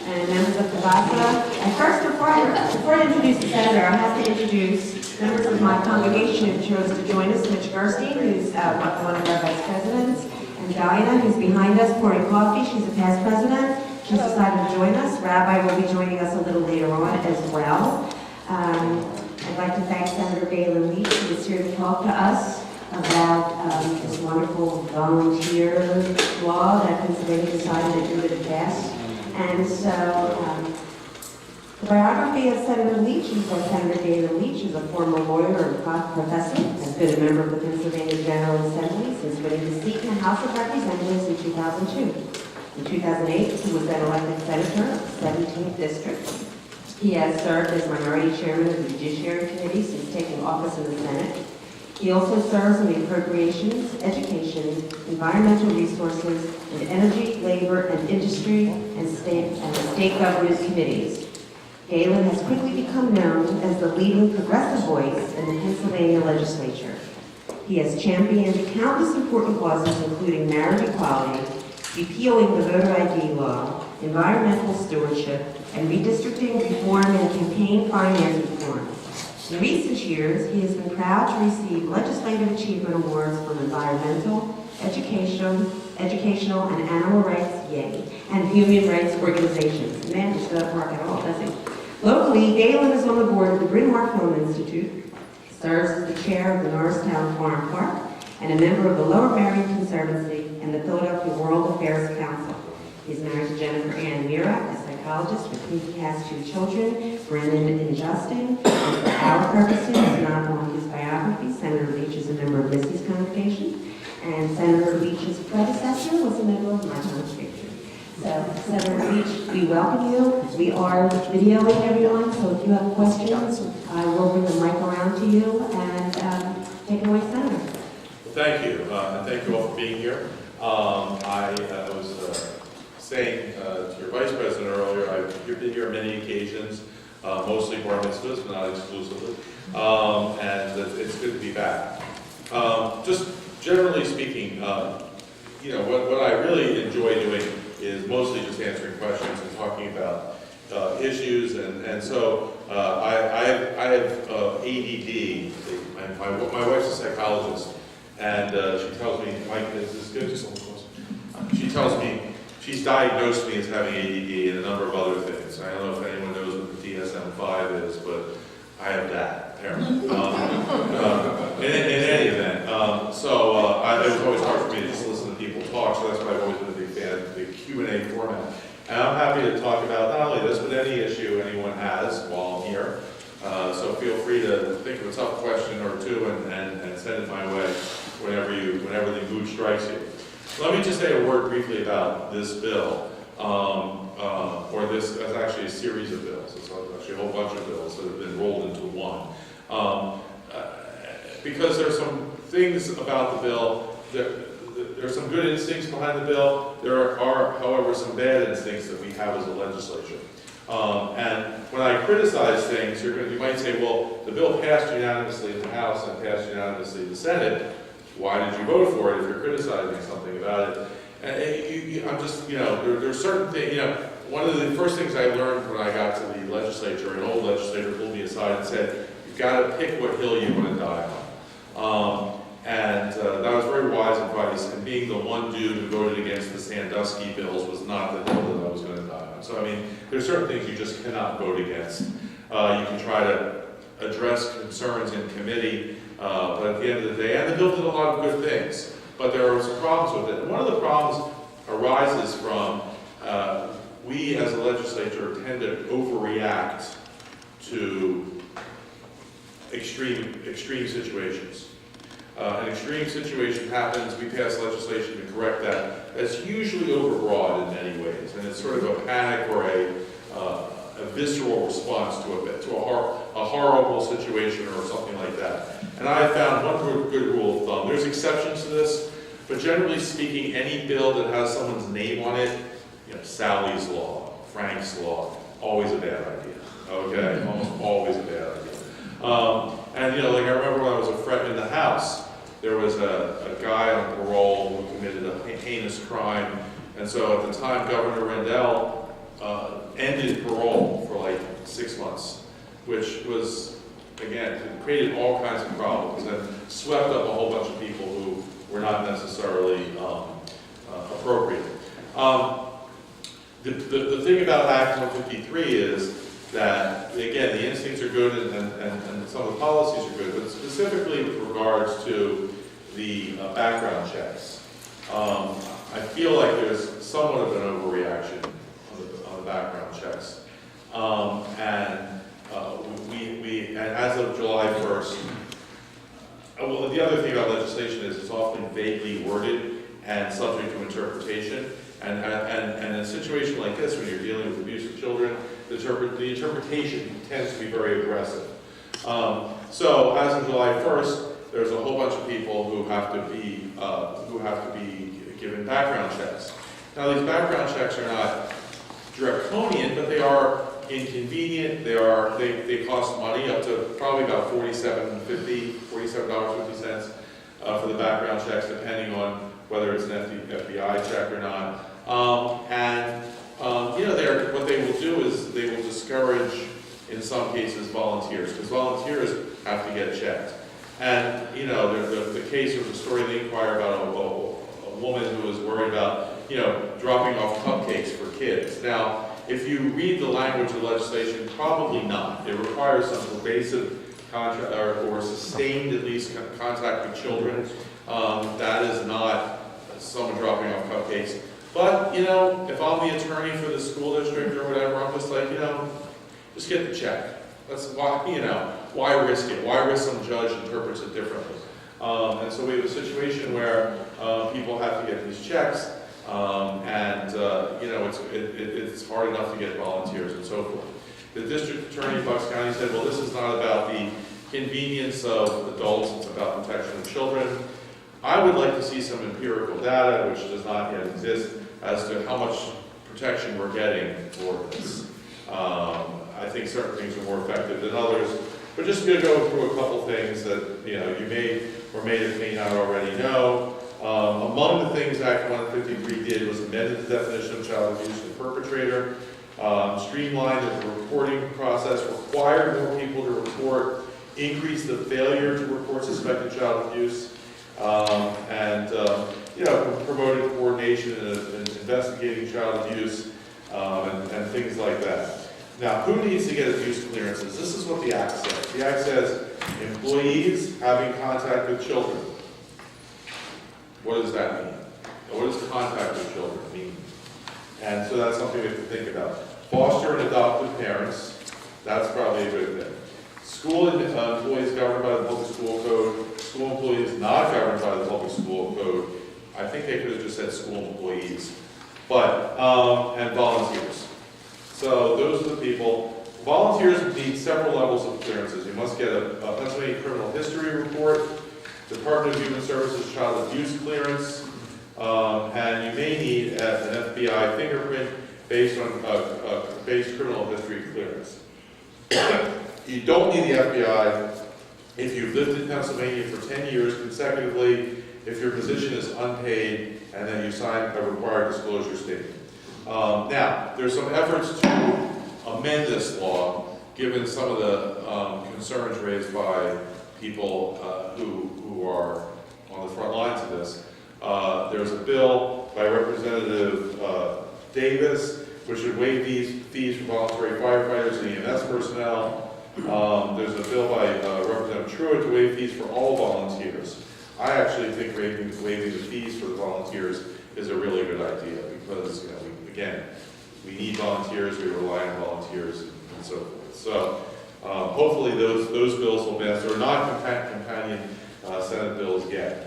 and members of the BASA. And first, before I introduce the senator, I have to introduce members of my congregation who chose to join us. Mitch Gerstein, who's one of our vice presidents, and Daylin, who's behind us pouring coffee. She's a past president. She's decided to join us. Rabbi will be joining us a little later on as well. I'd like to thank Senator Daylin Leach, who is here to talk to us about this wonderful volunteer law that Pennsylvania decided to do with the past. And so, the biography of Senator Leach is that Senator Daylin Leach is a former lawyer and professor, has been a member of the Pennsylvania General Assembly since winning his seat in the House of Representatives in 2002. In 2008, he was then elected senator of the 17th District. He has served as minority chairman of the Judiciary Committee since taking office in the Senate. He also serves on the Appropriations, Education, Environmental Resources, and Energy, Labor, and Industry, and State Government Committees. Daylin has quickly become known as the leading progressive voice in the Pennsylvania legislature. He has championed countless important causes, including marriage equality, repealing the voter ID law, environmental stewardship, and redistricting reform and campaign finance reform. In recent years, he has been proud to receive Legislative Achievement Awards from environmental, educational, and animal rights, and human rights organizations. Man, just doesn't work at all, does he? Locally, Daylin is on the board of the Bryn Mawr Film Institute, serves as the chair of the Norristown Farm Park, and a member of the Lower Merion Conservancy and the Philadelphia World Affairs Council. He's married to Jennifer Ann Mira, a psychologist with whom he has 2 children, Brennan and Justin. And for our purposes, not on his biography, Senator Leach is a member of Missy's congregation, and Senator Leach's predecessor was a member of my congregation. So, Senator Leach, we welcome you. We are videoing everyone, so if you have questions, I will bring the mic around to you, and take it away, Senator. Thank you, and thank you all for being here. I was saying to your vice president earlier, I've been here on many occasions, mostly bar mitzvahs, but not exclusively, and it's good to be back. Just generally speaking, what I really enjoy doing is mostly just answering questions and talking about issues, and so I have ADD. My wife's a psychologist, and she tells me, Mike, is this good? Just a little closer. She tells me she's diagnosed me as having ADD and a number of other things. I don't know if anyone knows what the DSM-5 is, but I have that, apparently. In any event, it was always hard for me to just listen to people talk, so that's why I've always been a big fan of the Q&A format. And I'm happy to talk about not only this, but any issue anyone has while I'm here. So feel free to think of a tough question or two and send it my way whenever the mood strikes you. Let me just say a word briefly about this bill, or this is actually a series of bills. It's actually a whole bunch of bills that have been rolled into one. Because there's some things about the bill, there's some good instincts behind the bill. There are, however, some bad instincts that we have as a legislature. And when I criticize things, you might say, well, the bill passed unanimously in the House and passed unanimously in the Senate. Why did you vote for it if you're criticizing something about it? And I'm just, there's certain things, one of the first things I learned when I got to the legislature, an old legislator pulled me aside and said, you've got to pick what hill you want to die on. That was very wise advice, and being the one dude who voted against the Sandusky bills was not the hill that I was going to die on. So, there's certain things you just cannot vote against. You can try to address concerns in committee, but at the end of the day, and the bill did a lot of good things, but there are some problems with it. One of the problems arises from we as a legislature tend to overreact to extreme situations. An extreme situation happens, we pass legislation to correct that. That's usually overbroad in many ways, and it's sort of a panic or a visceral response to a horrible situation or something like that. And I found one good rule of thumb. There's exceptions to this, but generally speaking, any bill that has someone's name on it, Sally's Law, Frank's Law, always a bad idea. Okay, almost always a bad idea. I remember when I was a freshman in the House, there was a guy on parole who committed a heinous crime, and so at the time, Governor Rendell which was, again, created all kinds of problems and swept up a whole bunch of people who were not necessarily appropriate. The thing about Act 153 is that, again, the instincts are good and some of the policies are good, but specifically with regards to the background checks. I feel like there's somewhat of an overreaction on the background checks. And as of July 1st, well, the other thing about legislation is it's often vaguely worded and subject to interpretation. And in a situation like this, when you're dealing with abuse of children, the interpretation tends to be very aggressive. So as of July 1st, there's a whole bunch of people who have to be given background checks. Now, these background checks are not draconian, but they are inconvenient. They cost money, up to probably about $47.50 for the background checks, depending on whether it's an FBI check or not. What they will do is they will discourage, in some cases, volunteers, because volunteers have to get checked. And the case or the story in the Inquirer about a woman who was worried about dropping off cupcakes for kids. Now, if you read the language of legislation, probably not. It requires some pervasive contact or sustained, at least, contact with children. That is not someone dropping off cupcakes. But, if I'm the attorney for the school district or whatever, I'm just like, just get the check. That's why, why risk it? Why risk some judge interprets it differently? And so we have a situation where people have to get these checks, it's hard enough to get volunteers and so forth. The district attorney in Bucks County said, well, this is not about the convenience of adults, it's about protection of children. I would like to see some empirical data, which does not yet exist, as to how much protection we're getting for this. I think certain things are more effective than others. We're just going to go through a couple things that you may or may not already know. Among the things Act 153 did was amended the definition of child abuse and perpetrator, streamlined the reporting process, required more people to report, increased the failure to report suspected child abuse, promoted coordination in investigating child abuse, and things like that. Now, who needs to get abuse clearances? This is what the Act says. The Act says employees having contact with children. What does that mean? What does contact with children mean? And so that's something we have to think about. Foster and adoptive parents, that's probably a good thing. School employees governed by the public school code. School employees not governed by the public school code. I think they could have just said school employees. But, and volunteers. So those are the people. Volunteers need several levels of clearances. You must get a Pennsylvania criminal history report, Department of Human Services child abuse clearance, and you may need an FBI fingerprint based on base criminal history clearance. You don't need the FBI if you've lived in Pennsylvania for 10 years consecutively, if your position is unpaid, and then you sign a required disclosure statement. Now, there's some efforts to amend this law, given some of the concerns raised by people who are on the front lines of this. There's a bill by Representative Davis, which would waive these fees for voluntary firefighters and EMS personnel. There's a bill by Representative Truitt to waive fees for all volunteers. I actually think waiving the fees for the volunteers is a really good idea because, we need volunteers, we rely on volunteers, and so forth. So hopefully those bills will pass, or non-companion Senate bills get.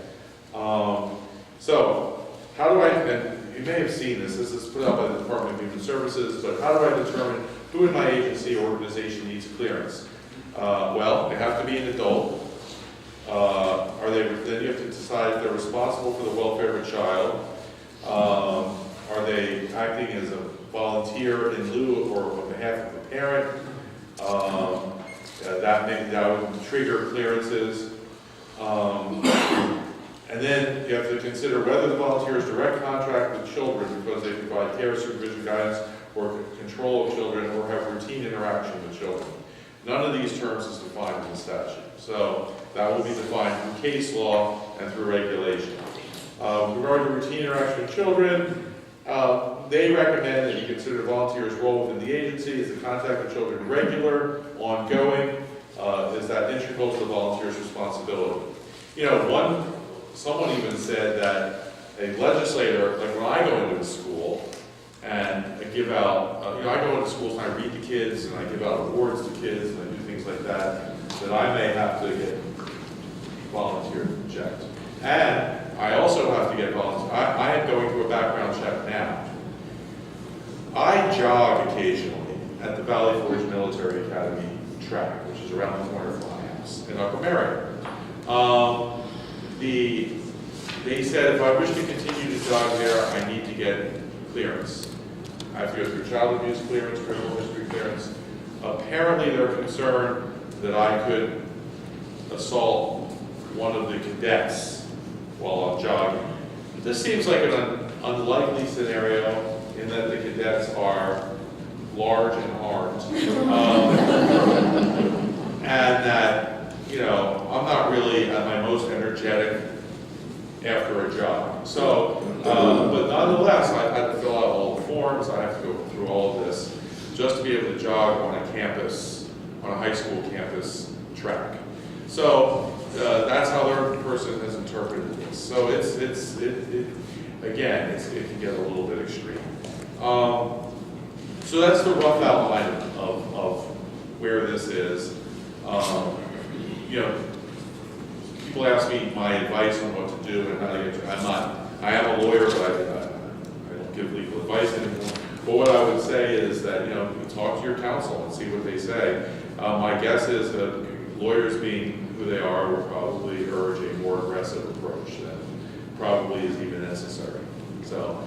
So how do I, and you may have seen this is put out by the Department of Human Services, but how do I determine who in my agency or organization needs clearance? Well, they have to be an adult. Then you have to decide if they're responsible for the welfare of a child. Are they acting as a volunteer in lieu or on behalf of a parent? That would trigger clearances. And then you have to consider whether the volunteers direct contact with children because they provide care, supervision, guidance, or control of children, or have routine interaction with children. None of these terms is defined in the statute. So that will be defined through case law and through regulation. With regard to routine interaction with children, they recommend that you consider volunteers' role within the agency as the contact with children regular, ongoing, is that integral to the volunteer's responsibility. You know, someone even said that a legislator, like when I go into a school and I give out, I go into schools and I read to kids and I give out awards to kids and I do things like that, that I may have to get volunteer checked. And I also have to get volunteer. I am going through a background check now. I jog occasionally at the Valley Forge Military Academy track, which is around the corner from my house in Upper Marion. They said if I wish to continue to jog there, I need to get clearance. I have to go through child abuse clearance, criminal history clearance. Apparently they're concerned that I could assault one of the cadets while I'm jogging. This seems like an unlikely scenario in that the cadets are large and armed. And that, I'm not really at my most energetic after a jog. So, but nonetheless, I had to fill out all the forms, I have to go through all of this just to be able to jog on a campus, on a high school campus track. So, that's how their person has interpreted this. So it can get a little bit extreme. So that's the rough outline of where this is. People ask me my advice on what to do and how to get. I am a lawyer, but I don't give legal advice anymore. But what I would say is that you talk to your counsel and see what they say. My guess is that lawyers, being who they are, will probably urge a more aggressive approach than probably is even necessary. So,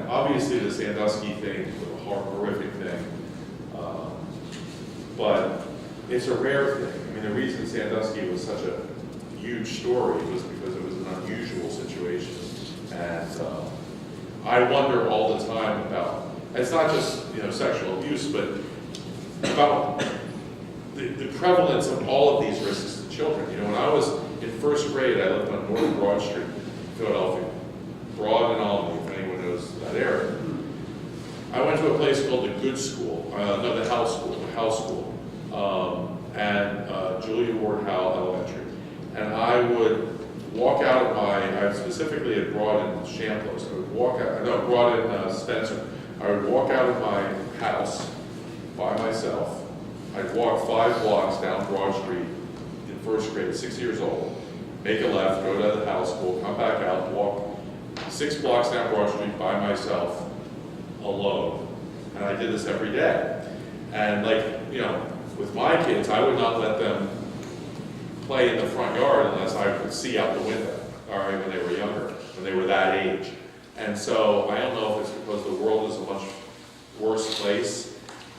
obviously the Sandusky thing was a horrific thing, but it's a rare thing. I mean, the reason Sandusky was such a huge story was because it was an unusual situation. And I wonder all the time about, it's not just, sexual abuse, but about the prevalence of all of these risks to children. When I was in first grade, I lived on North Broad Street, Philadelphia, Broad and Albany, if anyone knows that area. I went to a place called the Good School, the House School, and Julia Ward Howe Elementary. And I would walk out of I specifically at Broad and Champlain, so I would walk out, Broad and Spencer. I would walk out of my house by myself. I'd walk 5 blocks down Broad Street in first grade, 6 years old, make a left, go to the house school, come back out, walk 6 blocks down Broad Street by myself, alone. And I did this every day. And with my kids, I would not let them play in the front yard unless I could see out the window, when they were younger, when they were that age. And so I don't know if it's because the world is a much worse place,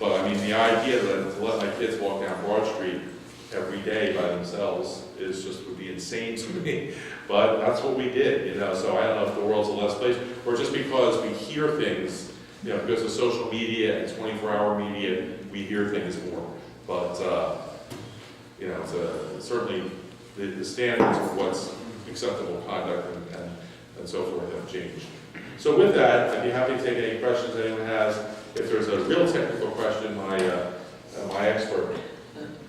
but I mean, the idea that to let my kids walk down Broad Street every day by themselves would be insane to me. But that's what we did, so I don't know if the world's a less place, or just because we hear things, because of social media and 24-hour media, we hear things more. But, certainly the standards of what's acceptable conduct and so forth have changed. So with that, I'd be happy to take any questions anyone has. If there's a real technical question, my expert,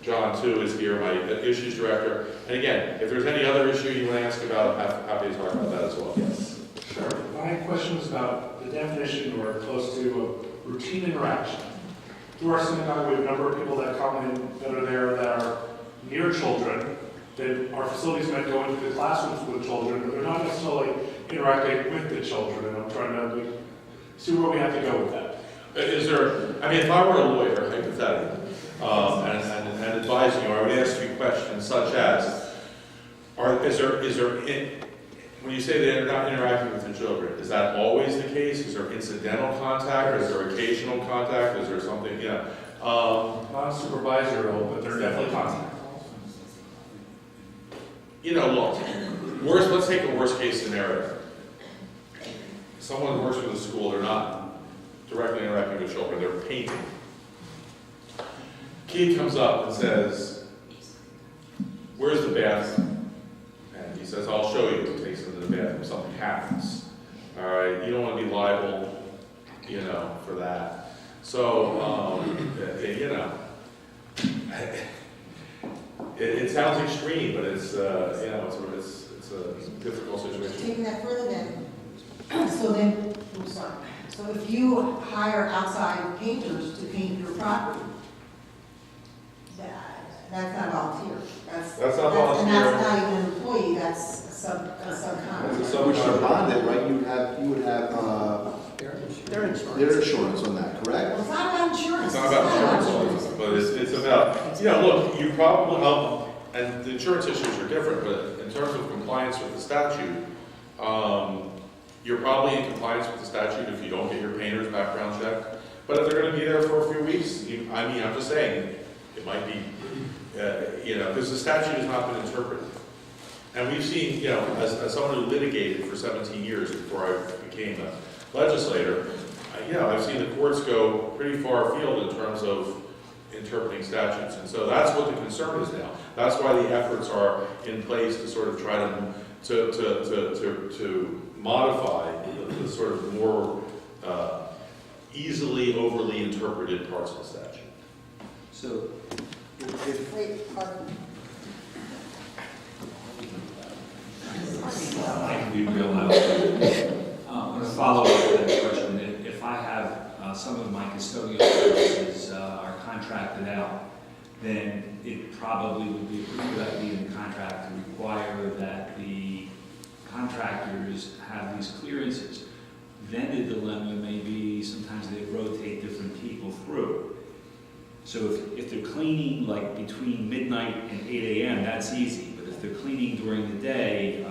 John, too, is here, my issues director. And again, if there's any other issue you want to ask about, I'm happy to talk about that as well. Yes. Sure. My question is about the definition, or close to, of routine interaction. Through our synagogue, we have a number of people that come in that are there that are near children, that our facilities might go into the classrooms with children, but they're not necessarily interacting with the children, and I'm trying to see where we have to go with that. If I were a lawyer, hypothetically, and advising you, I would ask you questions such as, when you say they're not interacting with the children, is that always the case? Is there incidental contact? Is there occasional contact? Is there something, Not supervisory, but they're definitely contact. Look, let's take a worst case scenario. Someone works for the school, they're not directly interacting with children, they're painting. kid comes up and says, "Where's the bathroom?" And he says, "I'll show you." He takes him to the bathroom. Something happens. All right, you don't want to be liable, you know, for that. So, you know, it sounds extreme, but it's, you know, it's a difficult situation. Taking that further then, so then, I'm sorry, so if you hire outside painters to paint your property, that's not volunteer. That's not And volunteer. that's not even an employee, that's a subcontractor. So Which should bond it, right? You would have, Their insurance. their insurance on that, correct? Well, it's not about insurance. It's not about insurance, but it's about, you know, look, you probably, and the insurance issues are different, but in terms of compliance with the statute, you're probably in compliance with the statute if you don't get your painter's background check. But if they're gonna be there for a few weeks, I mean, I'm just saying, it might be, you know, because the statute has not been interpreted. And we've seen, you know, as someone who litigated for 17 years before I became a legislator, you know, I've seen the courts go pretty far afield in terms of interpreting statutes. And so that's what the concern is now. That's why the efforts are in place to sort of try to modify the sort of more easily overly interpreted parts of the statute. So, if, Wait, pardon. I can be real loud. I'm going to follow up with that question. If I have some of my custodial services are contracted out, then it probably would be a pretty good idea in the contract to require that the contractors have these clearances. Then the dilemma may be sometimes they rotate different people through. So if they're cleaning like between midnight and 8 a.m., that's easy. But if they're cleaning during the day,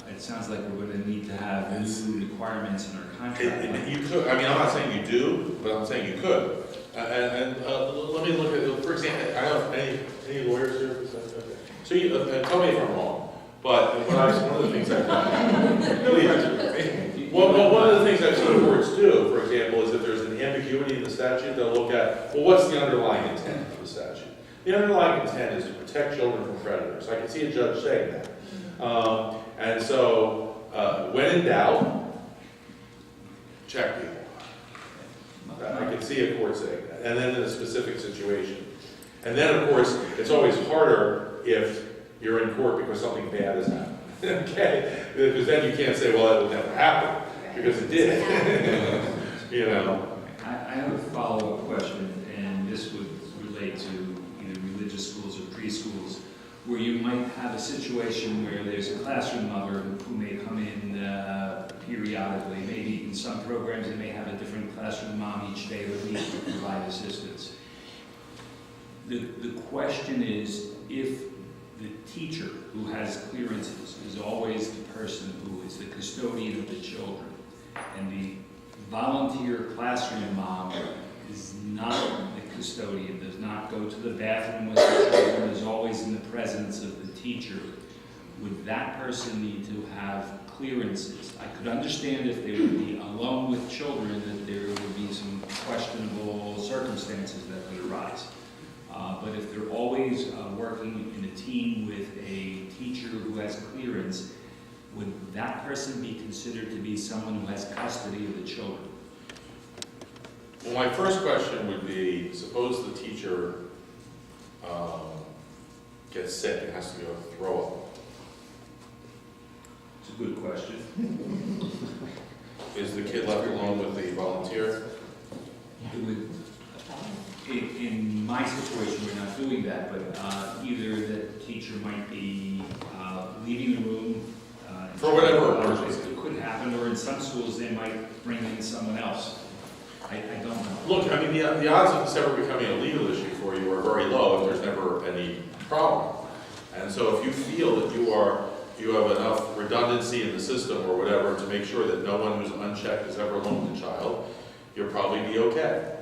it sounds like we're going to need to have new requirements in our contract. You could, I mean, I'm not saying you do, but I'm saying you could. And let me look at, for example, I don't have any lawyers here? Okay. So you, tell me if I'm wrong, but one of the things I've done, well, one of the things I've seen courts do, for example, is if there's an ambiguity in the statute, they'll look at, well, what's the underlying intent of the statute? The underlying intent is to protect children from predators. I can see a judge saying that. And so, when in doubt, check people. I can see a court saying that. And then in a specific situation. And then, of course, it's always harder if you're in court because something bad has happened. Okay? Because then you can't say, well, that would never happen, because it did. You know? I have a follow-up question, and this would relate to either religious schools or preschools, where you might have a situation where there's a classroom mother who may come in periodically. Maybe in some programs they may have a different classroom mom each day or week to provide assistance. The question is, if the teacher who has clearances is always the person who is the custodian of the children, and the volunteer classroom mom is not the custodian, does not go to the bathroom with the children, is always in the presence of the teacher, would that person need to have clearances? I could understand if they would be alone with children, that there would be some questionable circumstances that would arise. But if they're always working in a team with a teacher who has clearance, would that person be considered to be someone who has custody of the children? Well, my first question would be, suppose the teacher gets sick and has to go throw up. It's a good question. Is the kid left alone with the volunteer? It would, in my situation, we're not doing that, but either the teacher might be leaving the room. For whatever emergency. It could happen, or in some schools, they might bring in someone else. I don't know. Look, I mean, the odds of this ever becoming a legal issue for you are very low if there's never any problem. And so if you feel that you have enough redundancy in the system or whatever to make sure that no one who's unchecked has ever loaned a child, you'll probably be okay.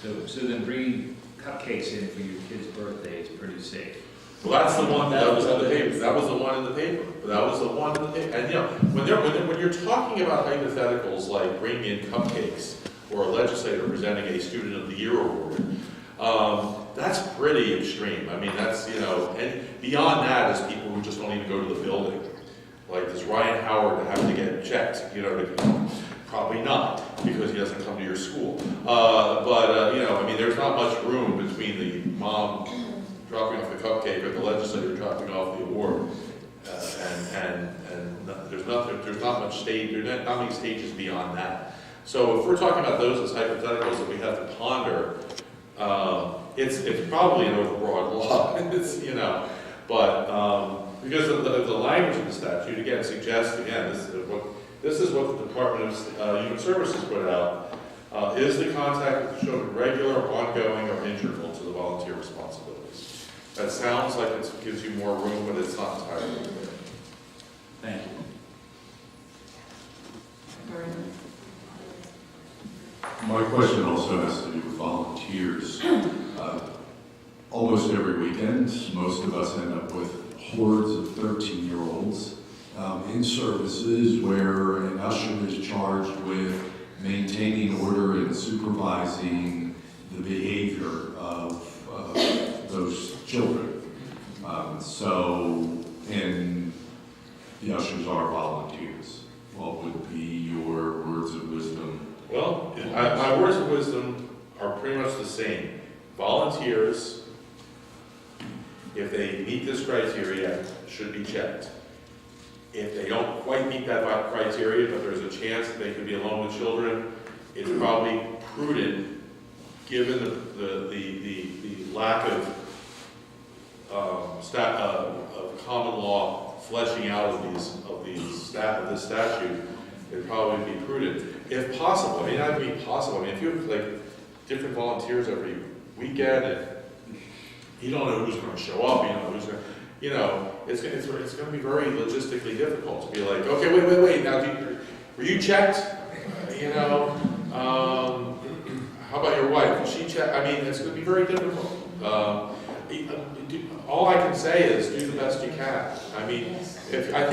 So then bringing cupcakes in for your kid's birthday is pretty safe. Well, that's the one that was in the paper. That was the one in the paper. That was the one in the paper. And you know, when you're talking about hypotheticals like bringing in cupcakes or a legislator presenting a Student of the Year award. That's pretty extreme. I mean, that's, you know, and beyond that is people who just don't even go to the building. Like, does Ryan Howard have to get checked, you know, probably not, because he doesn't come to your school. You know, I mean, there's not much room between the mom dropping off the cupcake or the legislator dropping off the award. There's not much stage, there's not many stages beyond that. So if we're talking about those as hypotheticals that we have to ponder, it's probably an overbroad law, it's, you know, but because the language of the statute, again, suggests, again, this is what the Department of Human Services put out, is the contact with the children regular, ongoing, or integral to the volunteer responsibilities. That sounds like it gives you more room, but it's not entirely clear. Thank you. My question also has to do with volunteers. Almost every weekend, most of us end up with hordes of 13-year-olds in services where an usher is charged with maintaining order and supervising the behavior of those children. And the ushers are volunteers. What would be your words of wisdom? Well, my words of wisdom are pretty much the same. Volunteers, if they meet this criteria, should be checked. If they don't quite meet that criteria, but there's a chance that they could be alone with children, it's probably prudent, given the lack of common law fleshing out of this statute, it'd probably be prudent, if possible. I mean, not be possible. I mean, if you have like different volunteers every weekend, and you don't know who's going to show up, you know who's going to, you know, it's going to be very logistically difficult to be like, okay, wait. Now, were you checked? You know, how about your wife? Was she checked? I mean, it's going to be very difficult. All I can say is do the best you can. I mean, I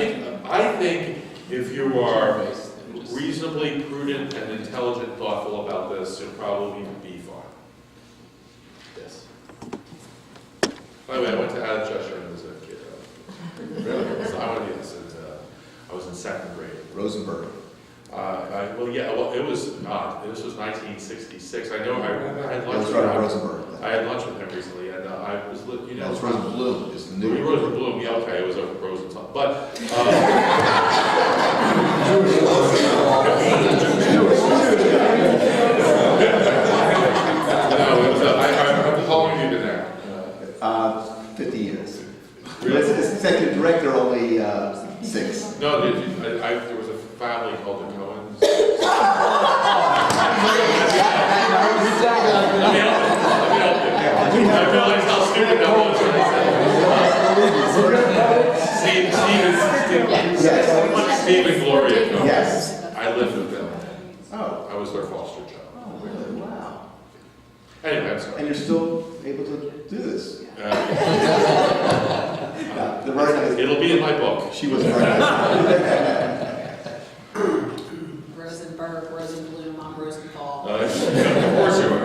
think if you are reasonably prudent and intelligent, thoughtful about this, you'll probably be fine. Yes. By the way, I went to Adam Cheshire as a kid. Really? So I was in second grade. Rosenberg. It was not. This was 1966. I know. I had lunch That's with right, him. Rosenberg. I had lunch with him recently, and I was, you know. No, it's Rosenblum, it's the new. Rosenblum, yeah, okay, it was a Rosenthal, but. How long have you been there? 50 years. Really? As executive director, only 6. No, there was a family called the Cohens. Let me help you. I realize how stupid that was when I said Steve and Gloria Cohen. Yes. I lived with them. Oh. I was their foster child. Oh, really? Wow. Anyway, I'm sorry. And you're still able to do this? The It'll be in my book. She was very nice. Rosenberg, Rosenblum, I'm Rosenthal. Of course you are.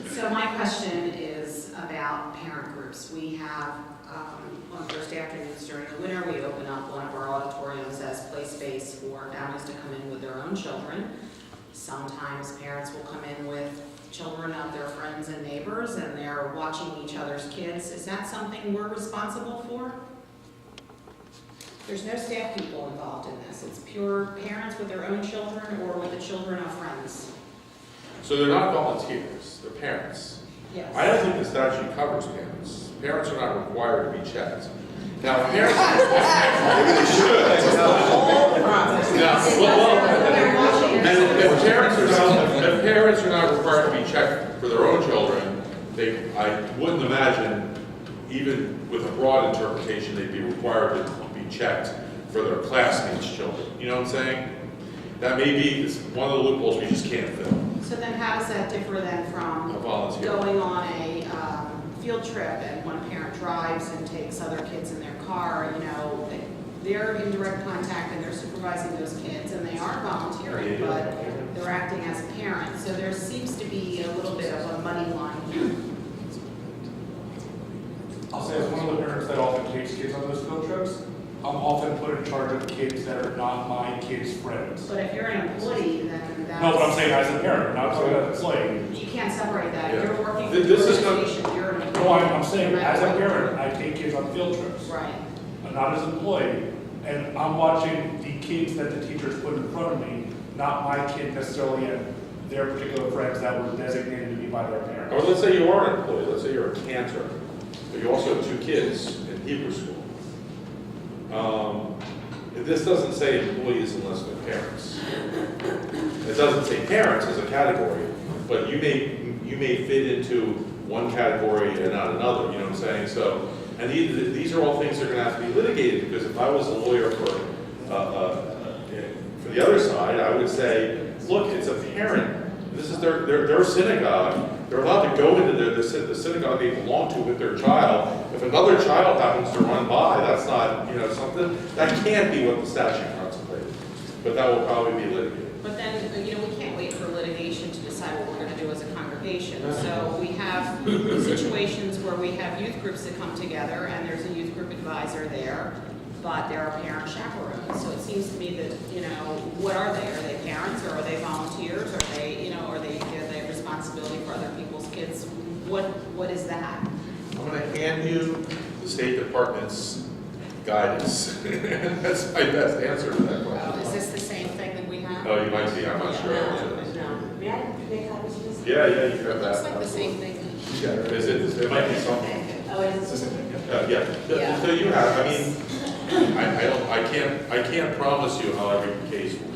So my question is about parent groups. We have, on Thursday afternoons during the winter, we open up one of our auditoriums as play space for families to come in with their own children. Sometimes parents will come in with children of their friends and neighbors, and they're watching each other's kids. Is that something we're responsible for? There's no staff people involved in this. It's pure parents with their own children or with the children of friends. So they're not volunteers, they're parents. Yes. I don't think the statute covers parents. Parents are not required to be checked. Now, parents, maybe they should. And if parents are not required to be checked for their own children, I wouldn't imagine, even with a broad interpretation, they'd be required to be checked for their classmates' children. You know what I'm saying? That may be one of the loopholes we just can't fill. So then how does that differ then from A volunteer. going on a field trip and one parent drives and takes other kids in their car? You know, they're in direct contact and they're supervising those kids and they are volunteering, but they're acting as parents. takes kids on those field trips, I'm often put in charge of kids that are not my kids' friends. But if you're an employee, then that's. No, but I'm saying as a parent, not as an employee. You can't separate that. Yeah. You're working for This the is not- organization, you're an employee. No, I'm saying No as matter a what. parent, I take kids on field trips. Right. I'm not as an employee, and I'm watching the kids that the teachers put in front of me, not my kid necessarily and their particular friends that were designated to me by their Or parents. let's say you are an employee, let's say you're a cantor, but you also have 2 kids in Hebrew school. This doesn't say employees unless they're parents. It doesn't say parents as a category, but you may fit into one category and not another, you know what I'm saying? So, and these are all things that are gonna have to be litigated, because if I was a lawyer for the other side, I would say, look, it's a parent. This is their synagogue. They're allowed to go into the synagogue they belong to with their child. If another child happens to run by, that's not, you know, something, that can't be what the statute contemplated. But that will probably be litigated. But then, you know, we can't wait for litigation to decide what we're gonna do as a congregation. So we have situations where we have youth groups that come together, and there's a youth group advisor there, but there are parent chaperones. So it seems to me that, you know, what are they? Are they parents, or are they volunteers? Are they, you know, are they responsibility for other people's kids? What is that? I'm gonna hand you the State Department's guidance. That's my best answer to that question. Is this the same thing that we have? Oh, you might see, I'm not sure. No. May I make copies of this? Yeah, you have It that. looks like the same thing. It might be something. Oh, it is. Yeah, Yeah. so you have, I mean, I can't promise you how every case will